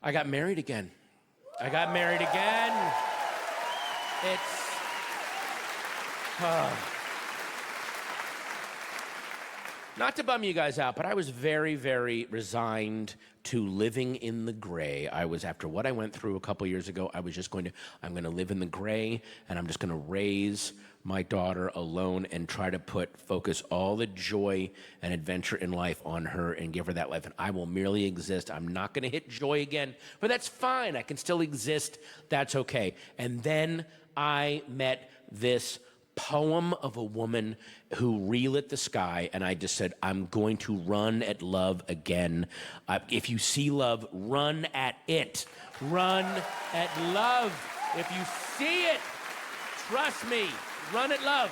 I got married again. I got married again. It's... Not to bum you guys out, but I was very, very resigned to living in the gray. I was, after what I went through a couple years ago, I was just I'm going to live in the gray, and I'm just going to raise my daughter alone and try to focus all the joy and adventure in life on her and give her that life. And I will merely exist. I'm not going to hit joy again, but that's fine. I can still exist. That's okay. And then I met this poem of a woman who relit the sky, and I just said, I'm going to run at love again. If you see love, run at it. Run at love. If you see it, trust me, run at love.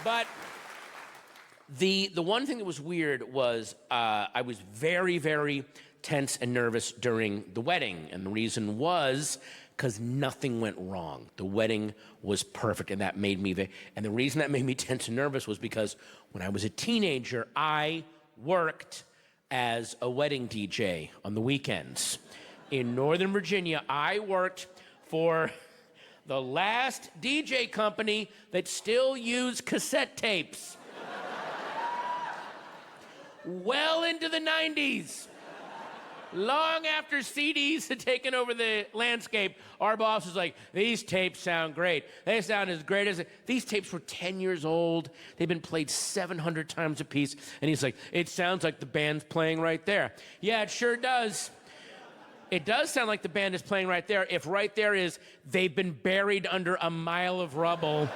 But the one thing that was weird was I was very, very tense and nervous during the wedding, and the reason was because nothing went wrong. The wedding was perfect, and that made me and the reason that made me tense and nervous was because when I was a teenager, I worked as a wedding DJ on the weekends. In Northern Virginia, I worked for the last DJ company that still used cassette tapes. Well into the 90s. Long after CDs had taken over the landscape, our boss was like, these tapes sound great. They sound as great as... These tapes were 10 years old. They've been played 700 times a piece. And he's like, it sounds like the band's playing right there. Yeah, it sure does. It does sound like the band is playing right there. If right there is, they've been buried under a mile of rubble.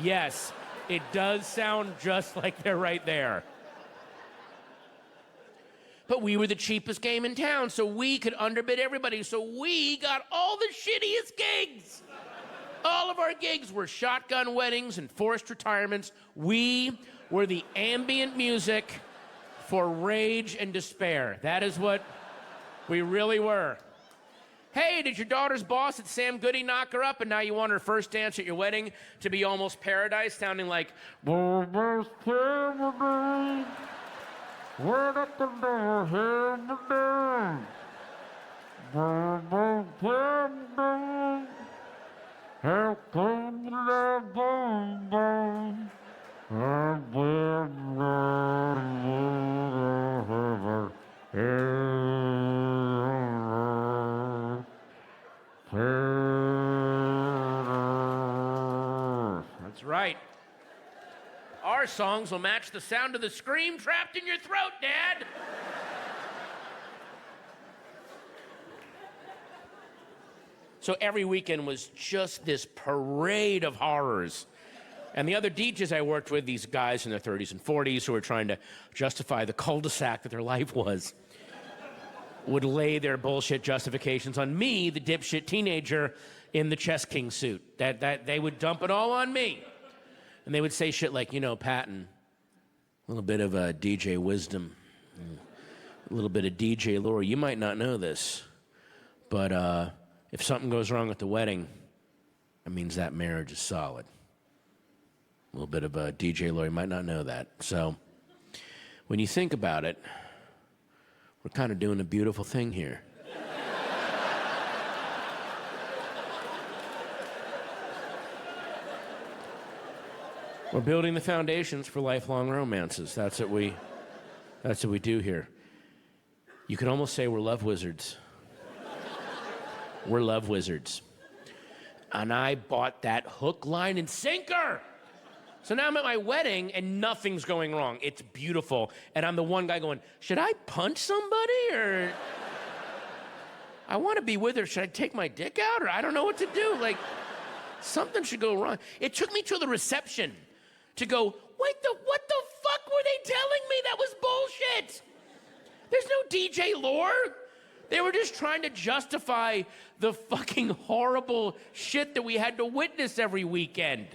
Yes, it does sound just like they're right there. But we were the cheapest game in town, so we could underbid everybody, so we got all the shittiest gigs. All of our gigs were shotgun weddings and forced retirements. We were the ambient music for rage and despair. That is what we really were. Hey, did your daughter's boss at Sam Goody knock her up, and now you want her first dance at your wedding to be Almost Paradise, sounding like... Almost Paradise. Word up the door, here the door. How come the love bomb? That's right. Our songs will match the sound of the scream trapped in your throat, Dad. So every weekend was just this parade of horrors. And the other DJs I worked with, these guys in their 30s and 40s who were trying to justify the cul-de-sac that their life was, would lay their bullshit justifications on me, the dipshit teenager in the Chess King suit. That they would dump it all on me. And they would say shit like, you know, Patton, a little bit of DJ wisdom, a little bit of DJ lore. You might not know this, but if something goes wrong at the wedding, it means that marriage is solid. A little bit of DJ lore. You might not know that. So when you think about it, we're kind of doing a beautiful thing here. We're building the foundations for lifelong romances. That's what we do here. You could almost say we're love wizards. We're love wizards. And I bought that hook, line, and sinker. So now I'm at my wedding and nothing's going wrong. It's beautiful. And I'm the one guy going, should I punch somebody or I want to be with her. Should I take my dick out or I don't know what to do. Like something should go wrong. It took me to the reception to go, what the fuck were they telling me? That was bullshit. There's no DJ lore. They were just trying to justify the fucking horrible shit that we had to witness every weekend.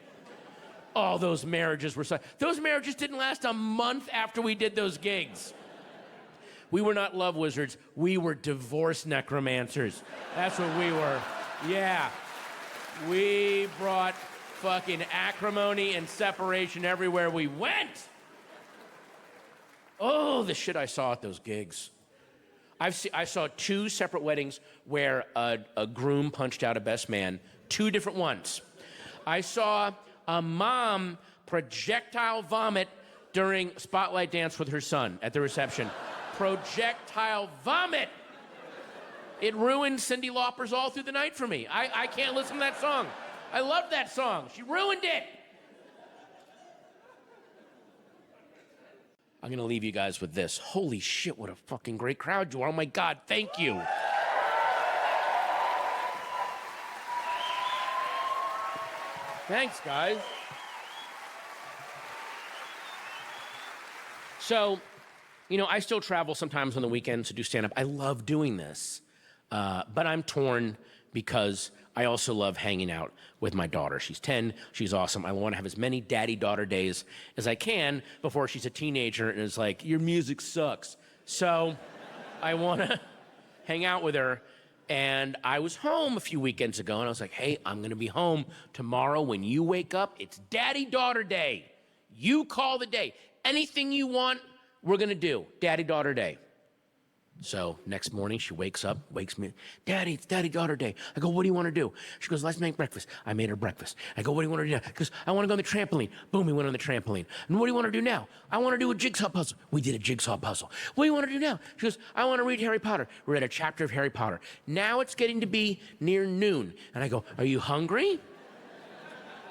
Oh, those marriages were those marriages didn't last a month after we did those gigs. We were not love wizards. We were divorce necromancers. That's what we were. Yeah. We brought fucking acrimony and separation everywhere we went. Oh, the shit I saw at those gigs. I saw 2 separate weddings where a groom punched out a best man. 2 different ones. I saw a mom projectile vomit during spotlight dance with her son at the reception. Projectile vomit. It ruined Cyndi Lauper's All Through the Night for me. I can't listen to that song. I love that song. She ruined it. I'm going to leave you guys with this. Holy shit, what a fucking great crowd you are. Oh my God, thank you. Thanks, guys. So, I still travel sometimes on the weekends to do stand-up. I love doing this. But I'm torn because I also love hanging out with my daughter. She's 10. She's awesome. I want to have as many daddy-daughter days as I can before she's a teenager and is like, your music sucks. So I want to hang out with her. And I was home a few weekends ago, and I was like, hey, I'm going to be home tomorrow. When you wake up, it's daddy-daughter day. You call the day. Anything you want, we're going to do. Daddy-daughter day. So next morning, she wakes me, Daddy, it's daddy-daughter day. I go, what do you want to do? She goes, let's make breakfast. I made her breakfast. I go, what do you want to do now? She goes, I want to go on the trampoline. Boom, we went on the trampoline. And what do you want to do now? I want to do a jigsaw puzzle. We did a jigsaw puzzle. What do you want to do now? She goes, I want to read Harry Potter. We read a chapter of Harry Potter. Now it's getting to be near noon. And I go, are you hungry?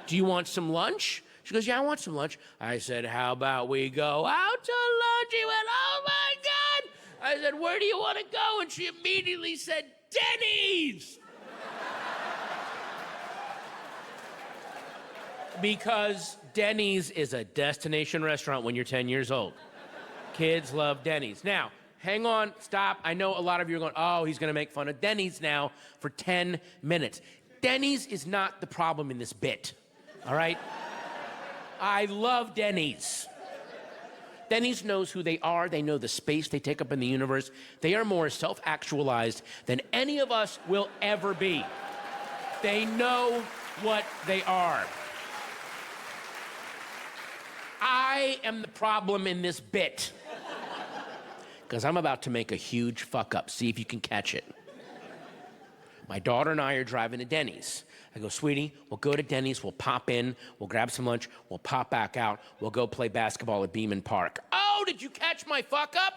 Do you want some lunch? She goes, yeah, I want some lunch. I said, how about we go out to lunch? She went, oh my God. I said, where do you want to go? And she immediately said, Denny's! Because Denny's is a destination restaurant when you're 10 years old. Kids love Denny's. Now, hang on, stop. I know a lot of you are going, oh, he's going to make fun of Denny's now for 10 minutes. Denny's is not the problem in this bit, all right? I love Denny's. Denny's knows who they are. They know the space they take up in the universe. They are more self-actualized than any of us will ever be. They know what they are. I am the problem in this bit. Because I'm about to make a huge fuck up. See if you can catch it. My daughter and I are driving to Denny's. I go, sweetie, we'll go to Denny's, we'll pop in, we'll grab some lunch, we'll pop back out, we'll go play basketball at Beaman Park. Oh, did you catch my fuck up?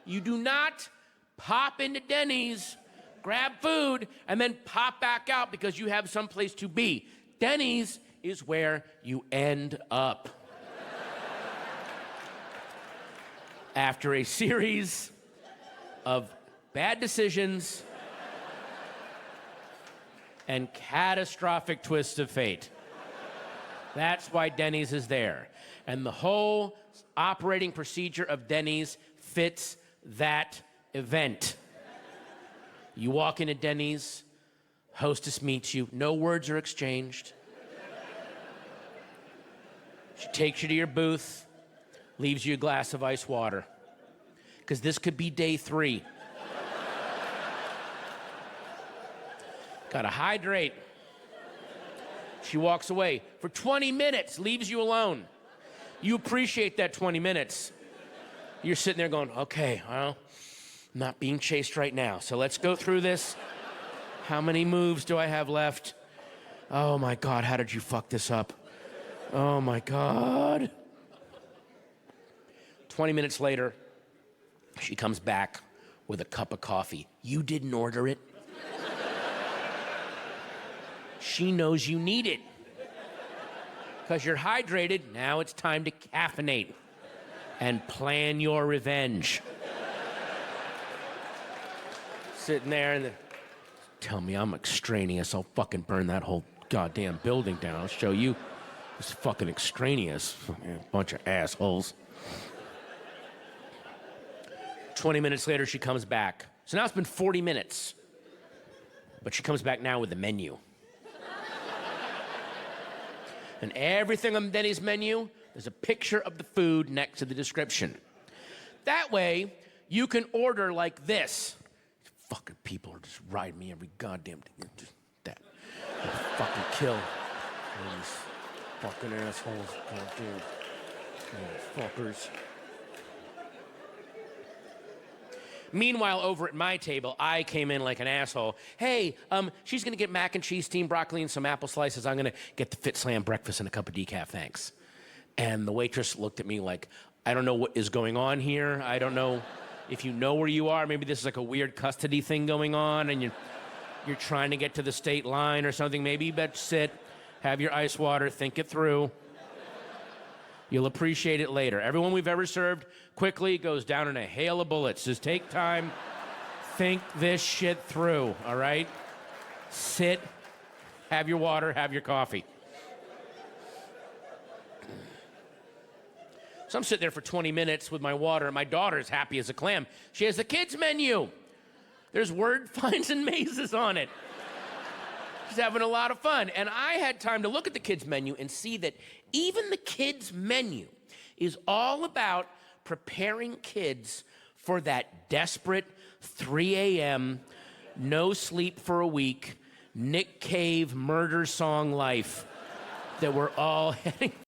You do not pop into Denny's, grab food, and then pop back out because you have someplace to be. Denny's is where you end up. After a series of bad decisions and catastrophic twists of fate. That's why Denny's is there. And the whole operating procedure of Denny's fits that event. You walk into Denny's, hostess meets you, no words are exchanged. She takes you to your booth, leaves you a glass of ice water. Because this could be day 3. Gotta hydrate. She walks away for 20 minutes, leaves you alone. You appreciate that 20 minutes. You're sitting there going, okay, well, I'm not being chased right now, so let's go through this. How many moves do I have left? Oh my God, how did you fuck this up? Oh my God. 20 minutes later, she comes back with a cup of coffee. You didn't order it. She knows you need it. Because you're hydrated, now it's time to caffeinate and plan your revenge. Sitting there and tell me I'm extraneous, I'll fucking burn that whole goddamn building down. I'll show you it's fucking extraneous. Bunch of assholes. 20 minutes later, she comes back. So now it's been 40 minutes. But she comes back now with the menu. And everything on Denny's menu, there's a picture of the food next to the description. That way, you can order like this. Fucking people are just riding me every goddamn thing. Just that. I'll fucking kill these fucking assholes. Goddamn fuckers. Meanwhile, over at my table, I came in like an asshole. Hey, she's gonna get mac and cheese, steamed broccoli, and some apple slices. I'm gonna get the Fit Slam breakfast and a cup of decaf, thanks. And the waitress looked at me like, I don't know what is going on here. I don't know if you know where you are. Maybe this is like a weird custody thing going on, and you're trying to get to the state line or something. Maybe you better sit, have your ice water, think it through. You'll appreciate it later. Everyone we've ever served quickly goes down in a hail of bullets. Just take time, think this shit through, all right? Sit, have your water, have your coffee. So I'm sitting there for 20 minutes with my water, and my daughter's happy as a clam. She has the kids' menu. There's word finds and mazes on it. She's having a lot of fun. And I had time to look at the kids' menu and see that even the kids' menu is all about preparing kids for that desperate 3 a.m., no sleep for a week, Nick Cave murder song life that we're all heading